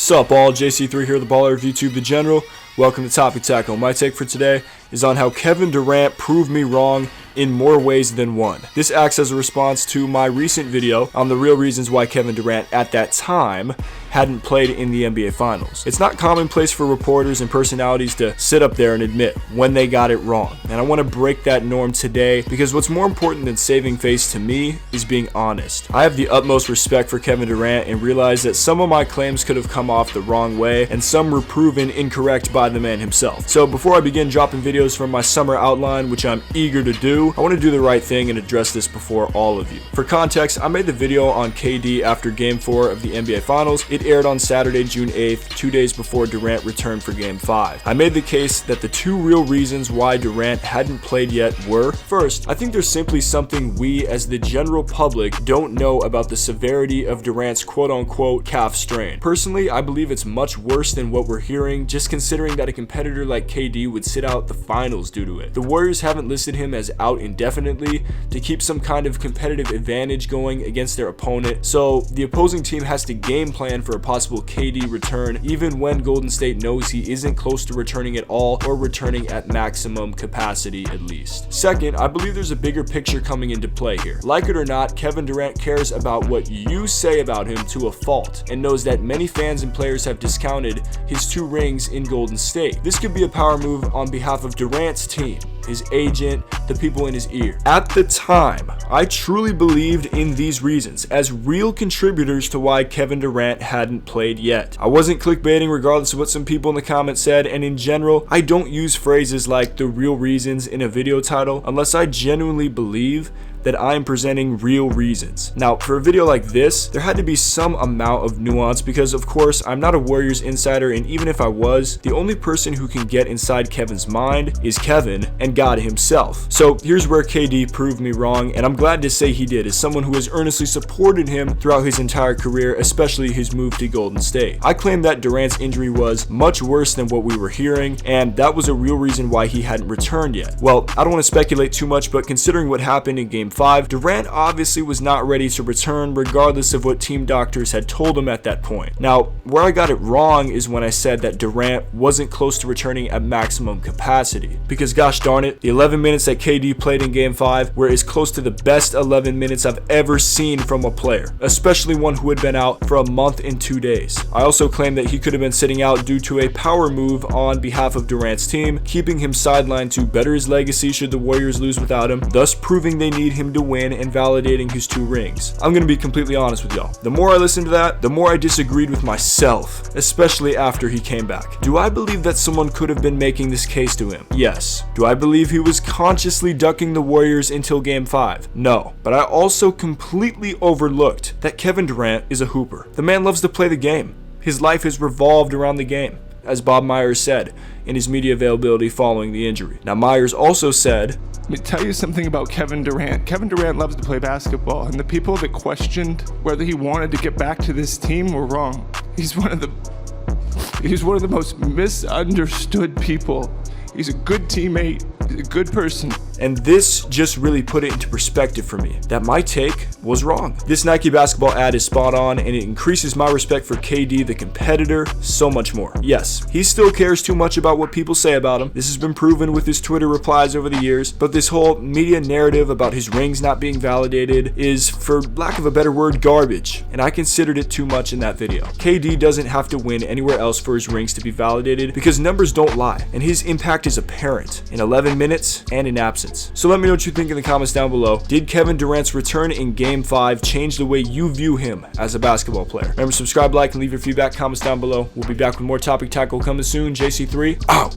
Sup all, JC3 here, the baller of YouTube, the general. Welcome to Topic Tackle. My take for today is on how Kevin Durant proved me wrong in more ways than one. This acts as a response to my recent video on the real reasons why Kevin Durant at that time hadn't played in the NBA Finals. It's not commonplace for reporters and personalities to sit up there and admit when they got it wrong. And I want to break that norm today because what's more important than saving face to me is being honest. I have the utmost respect for Kevin Durant and realize that some of my claims could have come off the wrong way and some were proven incorrect by the man himself. So before I begin dropping videos from my summer outline, which I'm eager to do, I want to do the right thing and address this before all of you. For context, I made the video on KD after Game 4 of the NBA Finals. It aired on Saturday, June 8th, 2 days before Durant returned for Game 5. I made the case that the two real reasons why Durant hadn't played yet were, first, I think there's simply something we as the general public don't know about the severity of Durant's quote-unquote calf strain. Personally, I believe it's much worse than what we're hearing, just considering that a competitor like KD would sit out the finals due to it. The Warriors haven't listed him as out indefinitely to keep some kind of competitive advantage going against their opponent, so the opposing team has to game plan for a possible KD return even when Golden State knows he isn't close to returning at all or returning at maximum capacity at least. Second, I believe there's a bigger picture coming into play here. Like it or not, Kevin Durant cares about what you say about him to a fault and knows that many fans and players have discounted his 2 rings in Golden State. This could be a power move on behalf of Durant's team, his agent, the people in his ear. At the time, I truly believed in these reasons as real contributors to why Kevin Durant hadn't played yet. I wasn't clickbaiting regardless of what some people in the comments said, and in general, I don't use phrases like the real reasons in a video title unless I genuinely believe that I am presenting real reasons. Now, for a video like this, there had to be some amount of nuance because, of course, I'm not a Warriors insider, and even if I was, the only person who can get inside Kevin's mind is Kevin and God himself. So here's where KD proved me wrong, and I'm glad to say he did, as someone who has earnestly supported him throughout his entire career, especially his move to Golden State. I claim that Durant's injury was much worse than what we were hearing, and that was a real reason why he hadn't returned yet. Well, I don't want to speculate too much, but considering what happened in Game 5, Durant obviously was not ready to return regardless of what team doctors had told him at that point. Now, where I got it wrong is when I said that Durant wasn't close to returning at maximum capacity. Because gosh darn it, the 11 minutes that KD played in Game 5 were as close to the best 11 minutes I've ever seen from a player, especially one who had been out for a month and 2 days. I also claim that he could have been sitting out due to a power move on behalf of Durant's team, keeping him sidelined to better his legacy should the Warriors lose without him, thus proving they need him to win and validating his 2 rings. I'm gonna be completely honest with y'all. The more I listened to that, the more I disagreed with myself, especially after he came back. Do I believe that someone could have been making this case to him? Yes. Do I believe he was consciously ducking the Warriors until Game 5? No. But I also completely overlooked that Kevin Durant is a hooper. The man loves to play the game. His life has revolved around the game, as Bob Myers said in his media availability following the injury. Now, Myers also said, Let me tell you something about Kevin Durant. Kevin Durant loves to play basketball, and the people that questioned whether he wanted to get back to this team were wrong. He's one of the most misunderstood people. He's a good teammate. He's a good person. And this just really put it into perspective for me, that my take was wrong. This Nike basketball ad is spot on, and it increases my respect for KD, the competitor, so much more. Yes, he still cares too much about what people say about him. This has been proven with his Twitter replies over the years, but this whole media narrative about his rings not being validated is, for lack of a better word, garbage, and I considered it too much in that video. KD doesn't have to win anywhere else for his rings to be validated because numbers don't lie, and his impact is apparent in 11 minutes and in absence. So let me know what you think in the comments down below. Did Kevin Durant's return in Game 5 change the way you view him as a basketball player? Remember, subscribe, like, and leave your feedback, comments down below. We'll be back with more Topic Tackle coming soon. JC3, out!